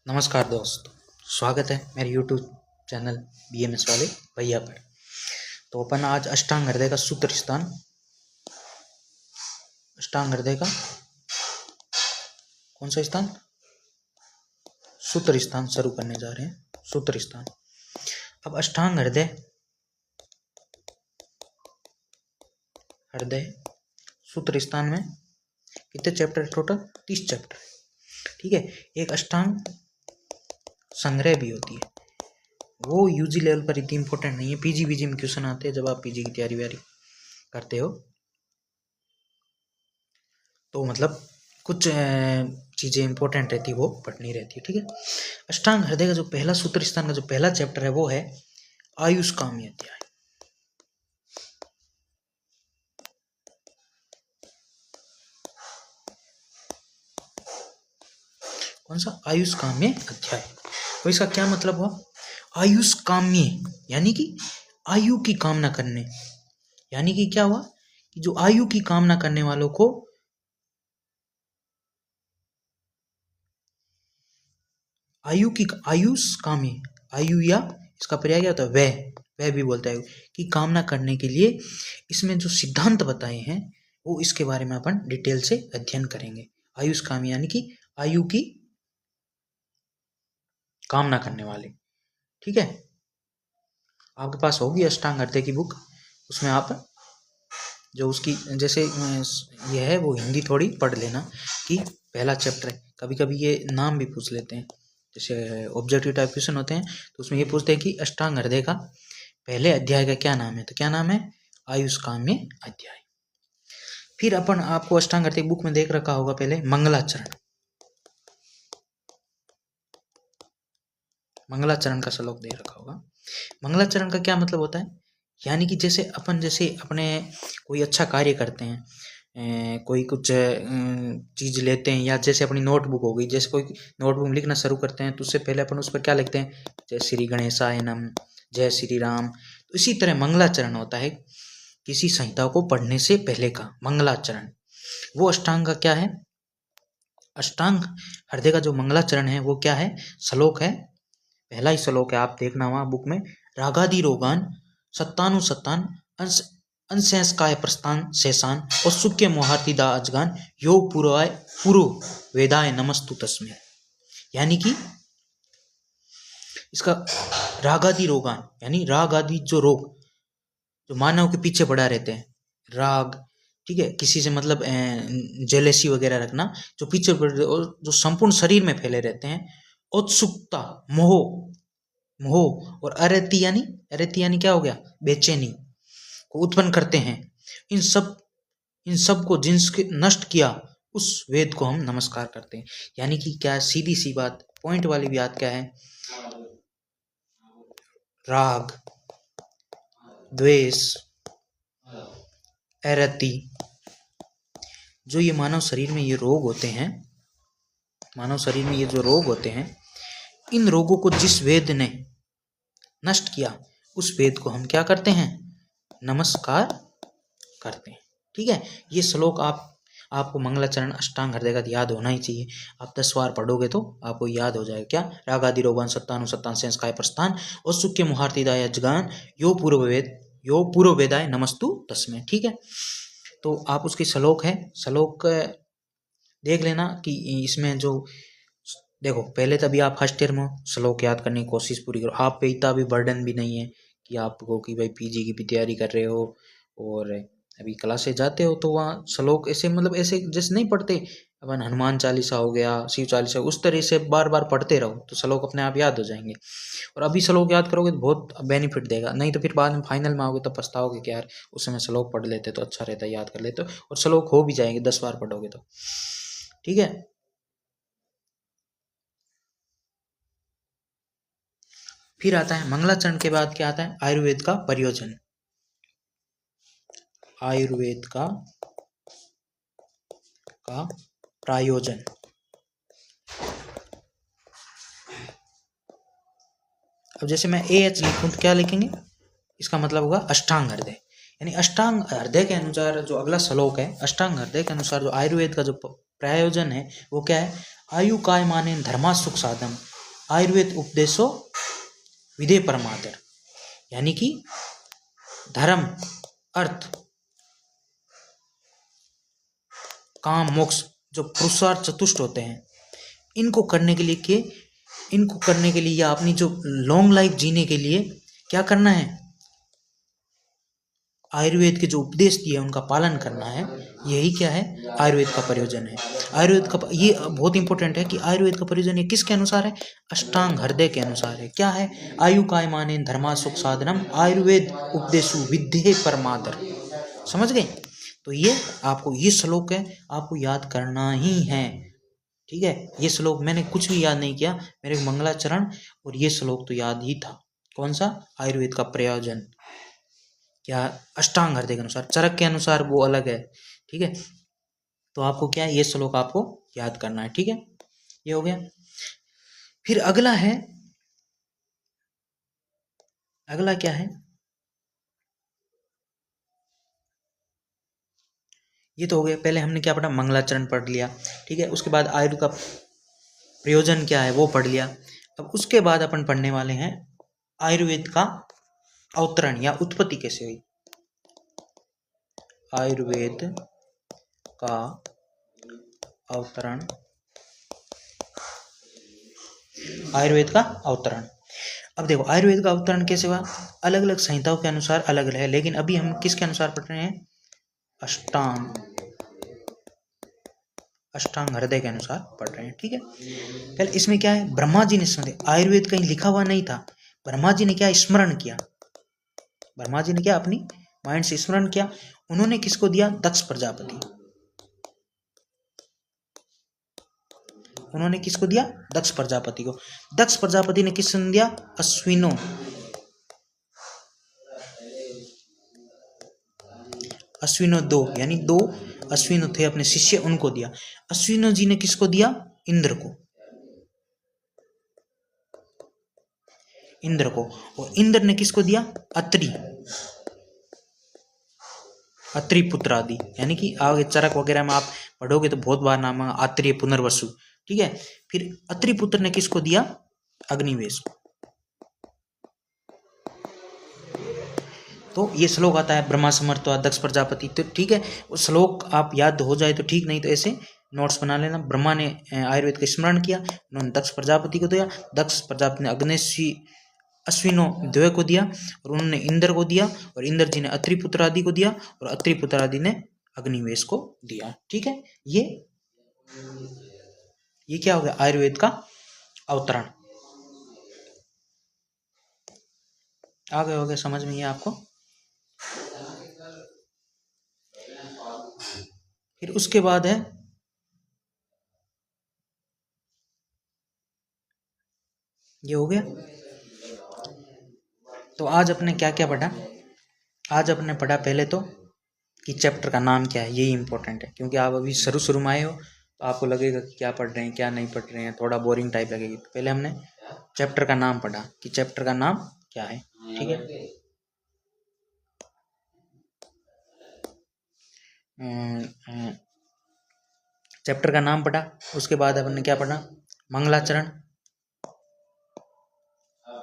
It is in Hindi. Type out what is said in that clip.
नमस्कार दोस्त, स्वागत है मेरे YouTube चैनल BMS वाले भैया पर। तो अपन आज अष्टांग हृदय का सूत्र स्थान, अष्टांग हृदय का कौन सा स्थान, सूत्र स्थान शुरू करने जा रहे हैं। सूत्र स्थान। अब अष्टांग हृदय सूत्र स्थान में कितने चैप्टर है? टोटल 30 चैप्टर है। ठीक है। एक अष्टांग संग्रह भी होती है, वो यूजी लेवल पर इतनी इंपॉर्टेंट नहीं है। पीजी बीजी में क्वेश्चन आते हैं जब आप पीजी की तैयारी व्यारी करते हो, तो मतलब कुछ चीज़ें इंपॉर्टेंट रहती है, वो पढ़नी रहती है। ठीक है। अष्टांग हृदय का जो पहला सूत्र स्थान का जो पहला चैप्टर है वो है आयुष्कामी अध्याय। कौन सा? आयुष्काम्य अध्याय। तो इसका क्या मतलब हुआ? आयुष्काम्य यानी कि आयु की कामना करने, यानी कि क्या हुआ कि जो आयु की कामना करने वालों को आयुष्कामी, आयु या इसका पर्याय क्या होता है? वह भी बोलता है कि कामना करने के लिए इसमें जो सिद्धांत बताए हैं वो इसके बारे में अपन डिटेल से अध्ययन करेंगे। आयुष्कामी यानी कि आयु की कामना करने वाले। ठीक है। आपके पास होगी अष्टांग हृदय की बुक, उसमें आप जो उसकी जैसे ये है वो हिंदी थोड़ी पढ़ लेना कि पहला चैप्टर है। कभी कभी ये नाम भी पूछ लेते हैं, जैसे ऑब्जेक्टिव टाइप क्वेश्चन होते हैं तो उसमें ये पूछते हैं कि अष्टांग हृदय का पहले अध्याय का क्या नाम है, तो क्या नाम है? आयुष्काम्य अध्याय। फिर अपन आपको अष्टांग हृदय बुक में देख रखा होगा पहले मंगलाचरण। मंगलाचरण का श्लोक दे रखा होगा। मंगलाचरण का क्या मतलब होता है? यानी कि जैसे अपने कोई अच्छा कार्य करते हैं, कोई कुछ चीज़ लेते हैं, या जैसे अपनी नोटबुक हो गई, जैसे कोई नोटबुक में लिखना शुरू करते हैं तो उससे पहले अपन उस पर क्या लिखते हैं? जय श्री गणेशाय नमः, जय श्री राम। तो इसी तरह मंगलाचरण होता है किसी संहिता को पढ़ने से पहले का मंगलाचरण। वो अष्टांग का क्या है? अष्टांग हृदय का जो मंगलाचरण है वो क्या है? श्लोक है, पहला ही श्लोक है, आप देखना वहां बुक में। रागादि रोगान सत्तानुसत्तान अंशंस्काय प्रस्थान शेषान और सुख्य मोहार्तिदा अजगान यो पूर्व वेदाय नमस्तु तस्मै। यानी कि इसका रागादि रोगान यानी राग आदि जो रोग जो मानव के पीछे पड़ा रहते हैं, राग, ठीक है, किसी से मतलब जेलेसी वगैरह रखना, जो पीछे पड़े और जो संपूर्ण शरीर में फैले रहते हैं, उत्सुकता, मोह और अरति यानी क्या हो गया? बेचैनी को उत्पन्न करते हैं। इन सब को जिनसे नष्ट किया उस वेद को हम नमस्कार करते हैं। यानी कि क्या? सीधी सी बात, पॉइंट वाली बात क्या है? राग, द्वेष, अरति, जो ये मानव शरीर में ये रोग होते हैं, इन रोगों को जिस वेद ने नष्ट किया उस वेद को हम क्या करते हैं? नमस्कार करते हैं। ठीक है। ये श्लोक आपको मंगलाचरण अष्टांग हृदय का याद होना ही चाहिए। आप 10 बार पढ़ोगे तो आपको याद हो जाएगा। क्या? रागादि रोगान सत्तानुसत्तान संस्काय प्रस्थान और सुख्य मुहार्तिदाय अजगान यो पूर्व वेदाय नमस्तु तस्मै। ठीक है। तो आप उसकी श्लोक देख लेना कि इसमें जो देखो, पहले तभी आप फर्स्ट ईयर में श्लोक याद करने की कोशिश पूरी करो। आप पे इतना भी बर्डन भी नहीं है कि आपको कि भाई पीजी की भी तैयारी कर रहे हो और अभी क्लासे जाते हो तो वहाँ श्लोक ऐसे मतलब ऐसे जैसे नहीं पढ़ते अपन। हनुमान चालीसा हो गया, शिव चालीसा, उस तरह से बार बार पढ़ते रहो तो श्लोक अपने आप याद हो जाएंगे। और अभी श्लोक याद करोगे तो बहुत बेनिफिट देगा, नहीं तो फिर बाद में फाइनल में आओगे तो पछताओगे कि यार उस समय श्लोक पढ़ लेते तो अच्छा रहता, याद कर लेते। और श्लोक हो भी जाएंगे 10 बार पढ़ोगे तो। ठीक है। फिर आता है मंगलाचरण के बाद क्या आता है? आयुर्वेद का प्रयोजन। आयुर्वेद का प्रायोजन। अब जैसे मैं AH लिखूं तो क्या लिखेंगे? इसका मतलब होगा अष्टांग हृदय। यानी अष्टांग हृदय के अनुसार जो अगला श्लोक है, अष्टांग हृदय के अनुसार जो आयुर्वेद का जो प्रयोजन है वो क्या है? आयु काय माने धर्मा सुख साधन आयुर्वेद उपदेशो विधे परमादर, यानी कि धर्म, अर्थ, काम, मोक्ष जो पुरुषार्थ चतुष्ट होते हैं, इनको करने के लिए या अपनी जो लॉन्ग लाइफ जीने के लिए क्या करना है, आयुर्वेद के जो उपदेश दिए उनका पालन करना है। यही क्या है, आयुर्वेद का प्रयोजन है। आयुर्वेद का ये बहुत इंपॉर्टेंट है कि आयुर्वेद का प्रयोजन ये किसके अनुसार है, अष्टांग हृदय के अनुसार है। क्या है, आयु कायमानेन धर्मा सुख साधनम आयुर्वेद उपदेशु विद्धे परमादर। समझ गए? तो ये आपको ये श्लोक है, आपको याद करना ही है। ठीक है, ये श्लोक मैंने कुछ भी याद नहीं किया, मेरे मंगलाचरण और ये श्लोक तो याद ही था। कौन सा, आयुर्वेद का प्रयोजन, क्या अष्टांग हृदय के अनुसार, चरक के अनुसार वो अलग है। ठीक है, तो आपको क्या है, ये श्लोक आपको याद करना है। ठीक है, ये हो गया। फिर अगला है, अगला क्या है, ये तो हो गया। पहले हमने क्या पढ़ा, मंगलाचरण पढ़ लिया। ठीक है, उसके बाद आयुर्वेद का प्रयोजन क्या है वो पढ़ लिया। अब उसके बाद अपन पढ़ने वाले हैं आयुर्वेद का अवतरण या उत्पत्ति कैसे हुई। आयुर्वेद का अवतरण, आयुर्वेद का अवतरण। अब देखो आयुर्वेद का अवतरण कैसे हुआ, अलग अलग संहिताओं के अनुसार अलग अलग है, लेकिन अभी हम किसके अनुसार पढ़ रहे हैं, अष्टांग हृदय के अनुसार पढ़ रहे हैं। ठीक है, पहले इसमें क्या है, ब्रह्मा जी ने सुने, आयुर्वेद कहीं लिखा हुआ नहीं था, ब्रह्मा जी ने क्या स्मरण किया, ब्रह्मा जी ने क्या अपनी माइंड से स्मरण किया। उन्होंने किसको दिया, दक्ष प्रजापति, उन्होंने किसको दिया, दक्ष प्रजापति को। दक्ष प्रजापति ने किसको दिया, अश्विनो, अश्विनो दो, यानी दो अश्विनो थे अपने शिष्य, उनको दिया। अश्विनो जी ने किसको दिया, इंद्र को, इंद्र को। और इंद्र ने किसको दिया, अत्रि, अत्रि पुत्र आदि, यानी कि आगे चरक वगैरह में आप पढ़ोगे तो बहुत बार नाम है अत्रि पुनर्वसु। ठीक है, फिर अत्रि पुत्र ने किसको दिया, अग्निवेश को। तो ये श्लोक आता है, ब्रह्मा समर्थ दक्ष प्रजापति। तो ठीक है, वो श्लोक आप याद हो जाए तो ठीक, नहीं तो ऐसे नोट्स बना लेना। ब्रह्मा ने आयुर्वेद का स्मरण किया, उन्होंने दक्ष प्रजापति को दिया, दक्ष प्रजापति ने अग्नेशी अश्विनो द्वय को दिया, और उन्होंने इंद्र को दिया, और इंद्र जी ने अत्रि पुत्र आदि को दिया, और अत्रि पुत्र आदि ने अग्निवेश को दिया। ठीक है, ये क्या हो गया, आयुर्वेद का अवतरण। आगे हो गया, समझ में ये आपको। फिर उसके बाद है, ये हो गया। तो आज अपने क्या क्या पढ़ा, आज अपने पढ़ा पहले तो कि चैप्टर का नाम क्या है, यही इंपॉर्टेंट है, क्योंकि आप अभी शुरू में आए हो तो आपको लगेगा कि क्या पढ़ रहे हैं क्या नहीं पढ़ रहे हैं, थोड़ा बोरिंग टाइप लगेगी। तो पहले हमने चैप्टर का नाम पढ़ा कि चैप्टर का नाम क्या है। ठीक है, चैप्टर का नाम पढ़ा। उसके बाद हमने क्या पढ़ा, मंगलाचरण,